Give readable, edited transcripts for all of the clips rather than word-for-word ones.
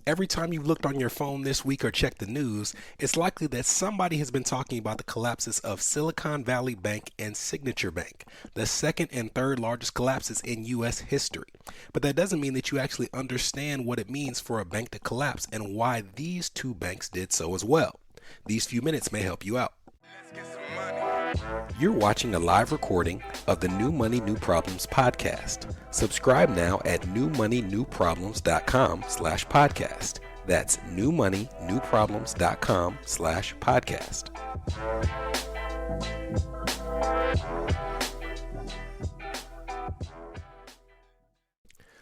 Every time you've looked on your phone this week or checked the news, it's likely that somebody has been talking about the collapses of Silicon Valley Bank and Signature Bank, the second and third largest collapses in U.S. history. But that doesn't mean that you actually understand what it means for a bank to collapse and why these two banks did so as well. These few minutes may help you out. You're watching a live recording of the New Money, New Problems podcast. Subscribe now at newmoneynewproblems.com/podcast. That's newmoneynewproblems.com/podcast.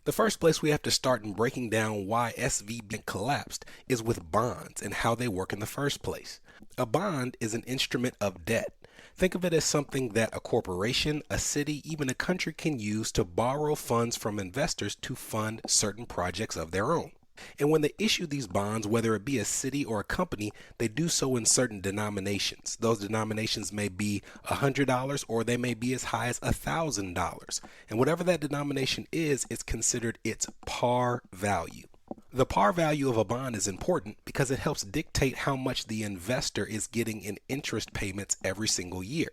The first place we have to start in breaking down why SVB collapsed is with bonds and how they work in the first place. A bond is an instrument of debt. Think of it as something that a corporation, a city, even a country can use to borrow funds from investors to fund certain projects of their own. And when they issue these bonds, whether it be a city or a company, they do so in certain denominations. Those denominations may be $100 or they may be as high as $1,000. And whatever that denomination is, it's considered its par value. The par value of a bond is important because it helps dictate how much the investor is getting in interest payments every single year.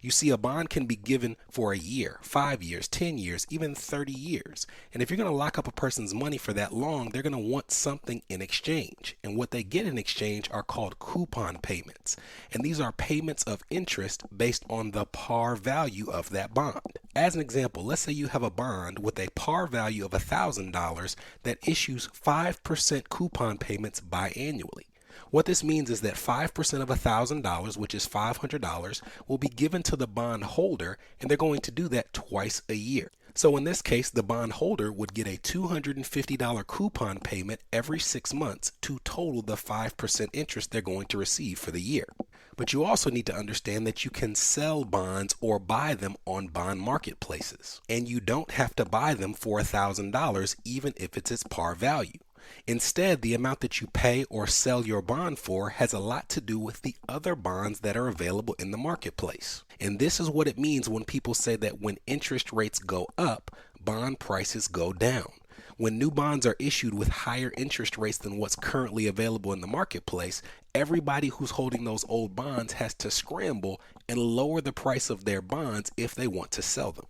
You see, a bond can be given for a year, 5 years, 10 years, even 30 years. And if you're going to lock up a person's money for that long, they're going to want something in exchange. And what they get in exchange are called coupon payments. And these are payments of interest based on the par value of that bond. As an example, let's say you have a bond with a par value of $1,000 that issues 5% coupon payments biannually. What this means is that 5% of $1,000, which is $500, will be given to the bond holder, and they're going to do that twice a year. So in this case, the bond holder would get a $250 coupon payment every 6 months to total the 5% interest they're going to receive for the year. But you also need to understand that you can sell bonds or buy them on bond marketplaces, and you don't have to buy them for $1,000 even if it's its par value. Instead, the amount that you pay or sell your bond for has a lot to do with the other bonds that are available in the marketplace. And this is what it means when people say that when interest rates go up, bond prices go down. When new bonds are issued with higher interest rates than what's currently available in the marketplace, everybody who's holding those old bonds has to scramble and lower the price of their bonds if they want to sell them.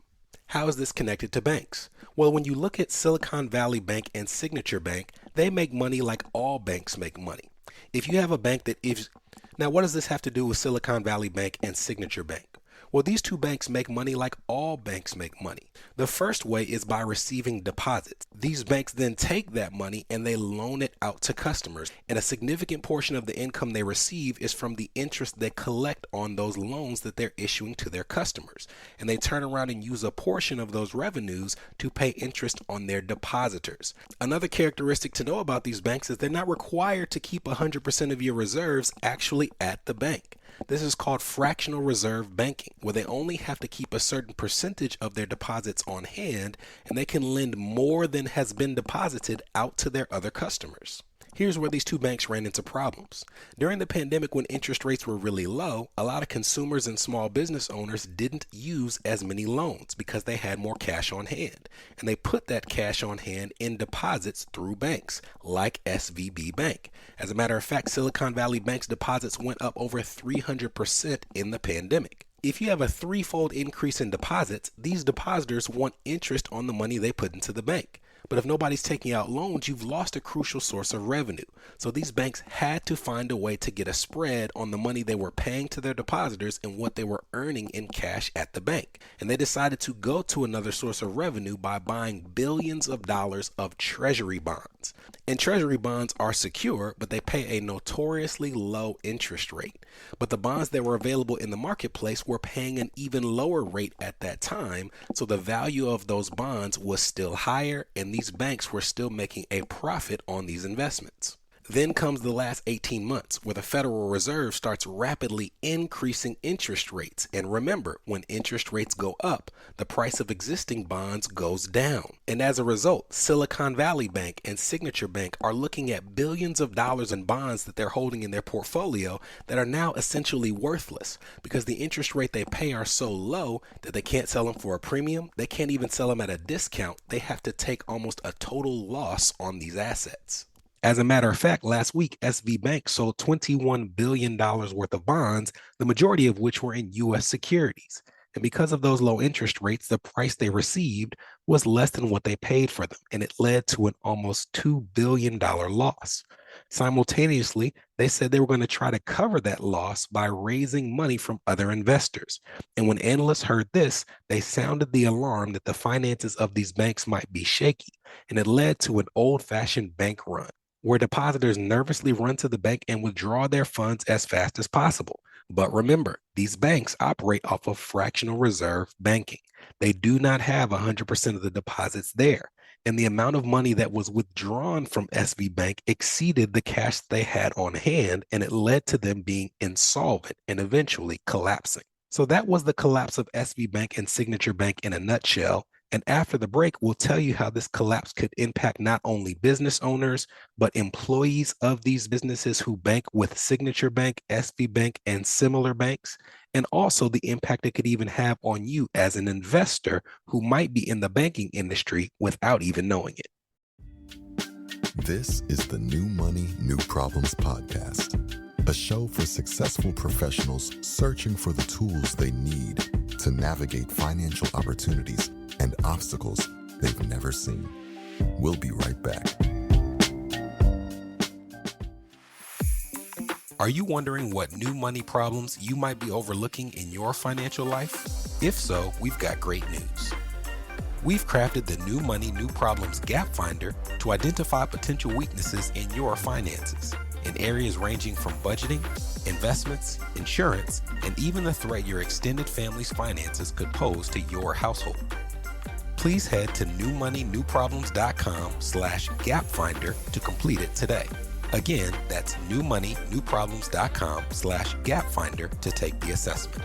How is this connected to banks? Well, when you look at Silicon Valley Bank and Signature Bank, they make money like all banks make money. If you have a bank that is... Now, what does this have to do with Silicon Valley Bank and Signature Bank? Well, these two banks make money like all banks make money. The first way is by receiving deposits. These banks then take that money and they loan it out to customers. And a significant portion of the income they receive is from the interest they collect on those loans that they're issuing to their customers. And they turn around and use a portion of those revenues to pay interest on their depositors. Another characteristic to know about these banks is they're not required to keep 100% of your reserves actually at the bank. This is called fractional reserve banking, where they only have to keep a certain percentage of their deposits on hand, and they can lend more than has been deposited out to their other customers. Here's where these two banks ran into problems. During the pandemic, when interest rates were really low, a lot of consumers and small business owners didn't use as many loans because they had more cash on hand. And they put that cash on hand in deposits through banks like SVB Bank. As a matter of fact, Silicon Valley Bank's deposits went up over 300% in the pandemic. If you have a threefold increase in deposits, these depositors want interest on the money they put into the bank. But if nobody's taking out loans, you've lost a crucial source of revenue. So these banks had to find a way to get a spread on the money they were paying to their depositors and what they were earning in cash at the bank. And they decided to go to another source of revenue by buying billions of dollars of treasury bonds. And treasury bonds are secure, but they pay a notoriously low interest rate. But the bonds that were available in the marketplace were paying an even lower rate at that time. So the value of those bonds was still higher, and these banks were still making a profit on these investments. Then comes the last 18 months where the Federal Reserve starts rapidly increasing interest rates. And remember, when interest rates go up, the price of existing bonds goes down. And as a result, Silicon Valley Bank and Signature Bank are looking at billions of dollars in bonds that they're holding in their portfolio that are now essentially worthless because the interest rate they pay are so low that they can't sell them for a premium. They can't even sell them at a discount. They have to take almost a total loss on these assets. As a matter of fact, last week, SV Bank sold $21 billion worth of bonds, the majority of which were in U.S. securities. And because of those low interest rates, the price they received was less than what they paid for them, and it led to an almost $2 billion loss. Simultaneously, they said they were going to try to cover that loss by raising money from other investors. And when analysts heard this, they sounded the alarm that the finances of these banks might be shaky, and it led to an old-fashioned bank run where depositors nervously run to the bank and withdraw their funds as fast as possible. But remember, these banks operate off of fractional reserve banking. They do not have 100% of the deposits there. And the amount of money that was withdrawn from SV Bank exceeded the cash they had on hand, and it led to them being insolvent and eventually collapsing. So that was the collapse of SV Bank and Signature Bank in a nutshell. And after the break, we'll tell you how this collapse could impact not only business owners, but employees of these businesses who bank with Signature Bank, SV Bank, and similar banks, and also the impact it could even have on you as an investor who might be in the banking industry without even knowing it. This is the New Money, New Problems podcast, a show for successful professionals searching for the tools they need to navigate financial opportunities and obstacles they've never seen. We'll be right back. Are you wondering what new money problems you might be overlooking in your financial life? If so, we've got great news. We've crafted the New Money, New Problems Gap Finder to identify potential weaknesses in your finances in areas ranging from budgeting, investments, insurance, and even the threat your extended family's finances could pose to your household. Please head to newmoneynewproblems.com/gapfinder to complete it today. Again, that's newmoneynewproblems.com/gapfinder to take the assessment.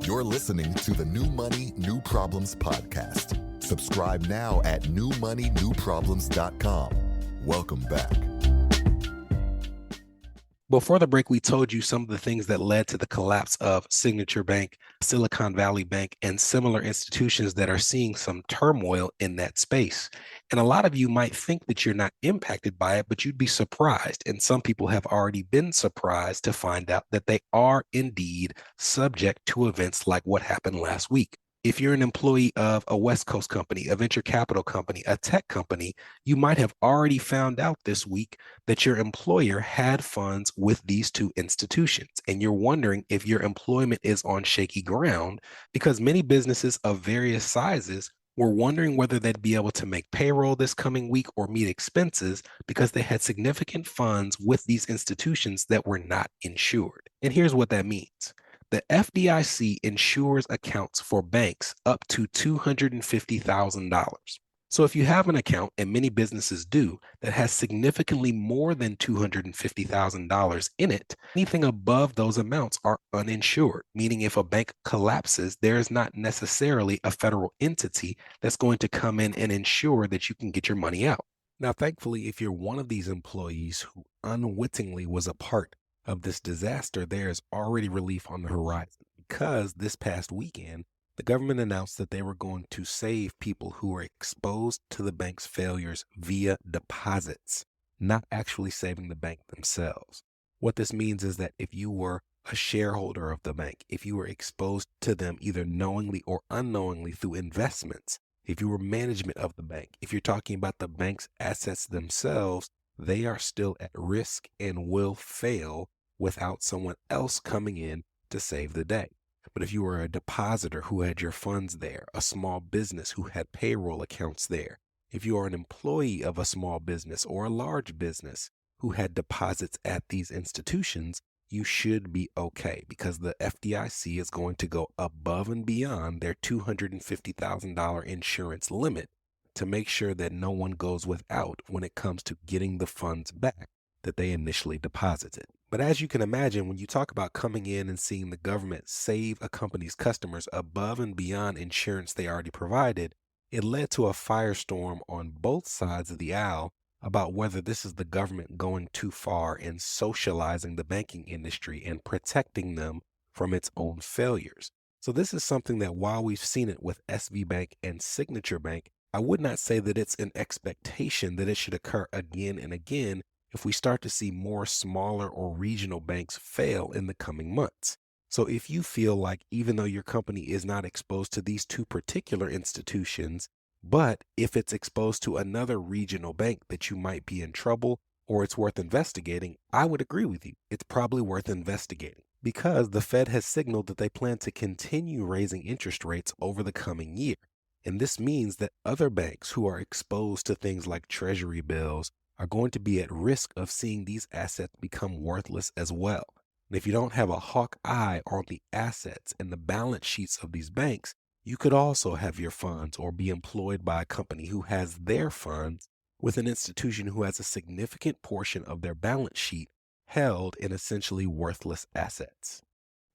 You're listening to the New Money, New Problems podcast. Subscribe now at newmoneynewproblems.com. Welcome back. Before the break, we told you some of the things that led to the collapse of Signature Bank, Silicon Valley Bank, and similar institutions that are seeing some turmoil in that space. And a lot of you might think that you're not impacted by it, but you'd be surprised. And some people have already been surprised to find out that they are indeed subject to events like what happened last week. If you're an employee of a West Coast company, a venture capital company, a tech company, you might have already found out this week that your employer had funds with these two institutions. And you're wondering if your employment is on shaky ground because many businesses of various sizes were wondering whether they'd be able to make payroll this coming week or meet expenses because they had significant funds with these institutions that were not insured. And here's what that means. The FDIC insures accounts for banks up to $250,000. So if you have an account, and many businesses do, that has significantly more than $250,000 in it, anything above those amounts are uninsured, meaning if a bank collapses, there is not necessarily a federal entity that's going to come in and ensure that you can get your money out. Now, thankfully, if you're one of these employees who unwittingly was a part of this disaster, there is already relief on the horizon because this past weekend, the government announced that they were going to save people who were exposed to the bank's failures via deposits, not actually saving the bank themselves. What this means is that if you were a shareholder of the bank, if you were exposed to them either knowingly or unknowingly through investments, if you were management of the bank, if you're talking about the bank's assets themselves, they are still at risk and will fail without someone else coming in to save the day. But if you were a depositor who had your funds there, a small business who had payroll accounts there, if you are an employee of a small business or a large business who had deposits at these institutions, you should be okay because the FDIC is going to go above and beyond their $250,000 insurance limit to make sure that no one goes without when it comes to getting the funds back that they initially deposited. But as you can imagine, when you talk about coming in and seeing the government save a company's customers above and beyond insurance they already provided, it led to a firestorm on both sides of the aisle about whether this is the government going too far in socializing the banking industry and protecting them from its own failures. So this is something that while we've seen it with SV Bank and Signature Bank, I would not say that it's an expectation that it should occur again and again if we start to see more smaller or regional banks fail in the coming months. So if you feel like even though your company is not exposed to these two particular institutions, but if it's exposed to another regional bank that you might be in trouble or it's worth investigating, I would agree with you. It's probably worth investigating because the Fed has signaled that they plan to continue raising interest rates over the coming year. And this means that other banks who are exposed to things like treasury bills are going to be at risk of seeing these assets become worthless as well. And if you don't have a hawk eye on the assets and the balance sheets of these banks, you could also have your funds or be employed by a company who has their funds with an institution who has a significant portion of their balance sheet held in essentially worthless assets.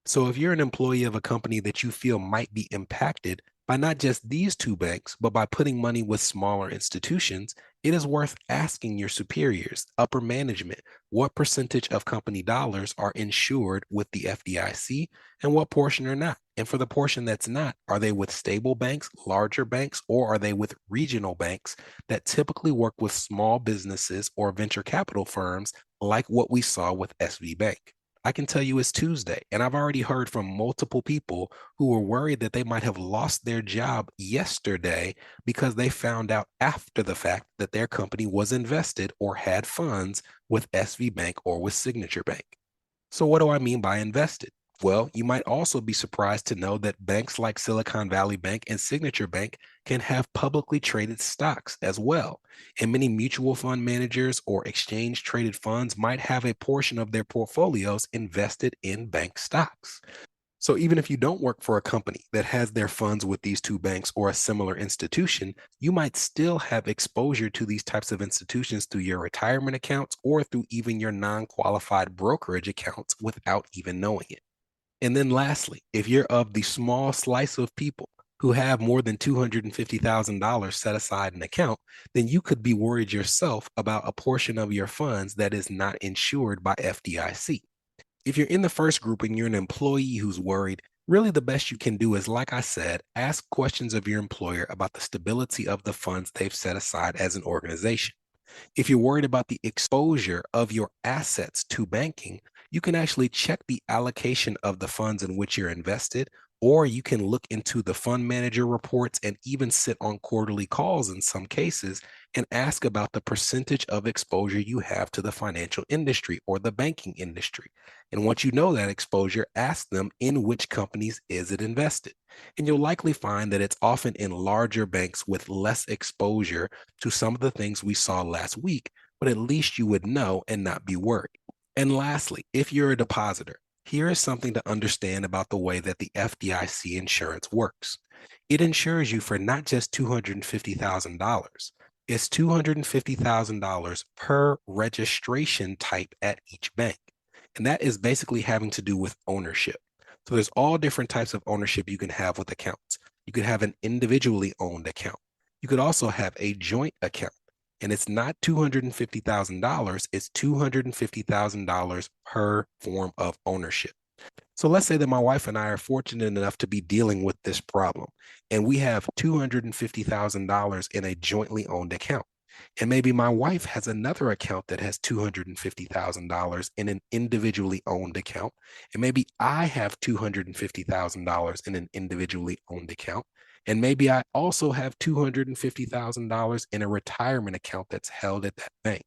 So if you're an employee of a company that you feel might be impacted by not just these two banks, but by putting money with smaller institutions, it is worth asking your superiors, upper management, what percentage of company dollars are insured with the FDIC and what portion are not. And for the portion that's not, are they with stable banks, larger banks, or are they with regional banks that typically work with small businesses or venture capital firms like what we saw with SV Bank? I can tell you it's Tuesday, and I've already heard from multiple people who were worried that they might have lost their job yesterday because they found out after the fact that their company was invested or had funds with SV Bank or with Signature Bank. So, what do I mean by invested? Well, you might also be surprised to know that banks like Silicon Valley Bank and Signature Bank can have publicly traded stocks as well. And many mutual fund managers or exchange traded funds might have a portion of their portfolios invested in bank stocks. So even if you don't work for a company that has their funds with these two banks or a similar institution, you might still have exposure to these types of institutions through your retirement accounts or through even your non-qualified brokerage accounts without even knowing it. And then lastly, if you're of the small slice of people who have more than $250,000 set aside in an account, then you could be worried yourself about a portion of your funds that is not insured by FDIC. If you're in the first group and you're an employee who's worried, really the best you can do is, like I said, ask questions of your employer about the stability of the funds they've set aside as an organization. If you're worried about the exposure of your assets to banking, you can actually check the allocation of the funds in which you're invested, or you can look into the fund manager reports and even sit on quarterly calls in some cases and ask about the percentage of exposure you have to the financial industry or the banking industry. And once you know that exposure, ask them in which companies is it invested. And you'll likely find that it's often in larger banks with less exposure to some of the things we saw last week, but at least you would know and not be worried. And lastly, if you're a depositor, here is something to understand about the way that the FDIC insurance works. It insures you for not just $250,000. It's $250,000 per registration type at each bank. And that is basically having to do with ownership. So there's all different types of ownership you can have with accounts. You could have an individually owned account. You could also have a joint account. And it's not $250,000, it's $250,000 per form of ownership. So let's say that my wife and I are fortunate enough to be dealing with this problem, and we have $250,000 in a jointly owned account. And maybe my wife has another account that has $250,000 in an individually owned account. And maybe I have $250,000 in an individually owned account. And maybe I also have $250,000 in a retirement account that's held at that bank.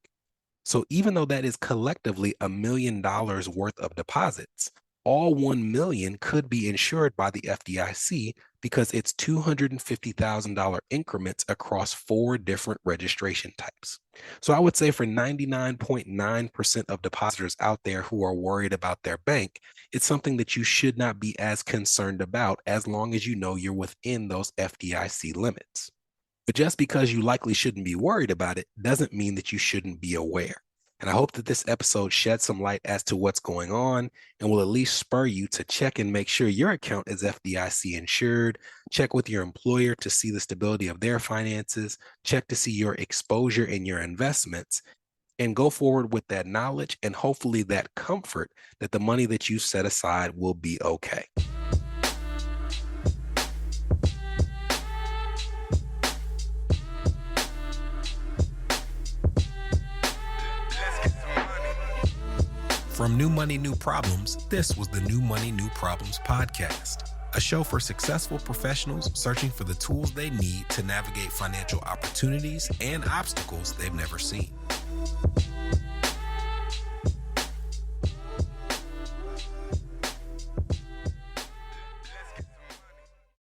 So even though that is collectively $1 million worth of deposits, all 1 million could be insured by the FDIC because it's $250,000 increments across 4 different registration types. So I would say for 99.9% of depositors out there who are worried about their bank, it's something that you should not be as concerned about as long as you know you're within those FDIC limits. But just because you likely shouldn't be worried about it doesn't mean that you shouldn't be aware. And I hope that this episode sheds some light as to what's going on and will at least spur you to check and make sure your account is FDIC insured. Check with your employer to see the stability of their finances. Check to see your exposure in your investments and go forward with that knowledge and hopefully that comfort that the money that you set aside will be okay. From New Money, New Problems, this was the New Money, New Problems podcast, a show for successful professionals searching for the tools they need to navigate financial opportunities and obstacles they've never seen.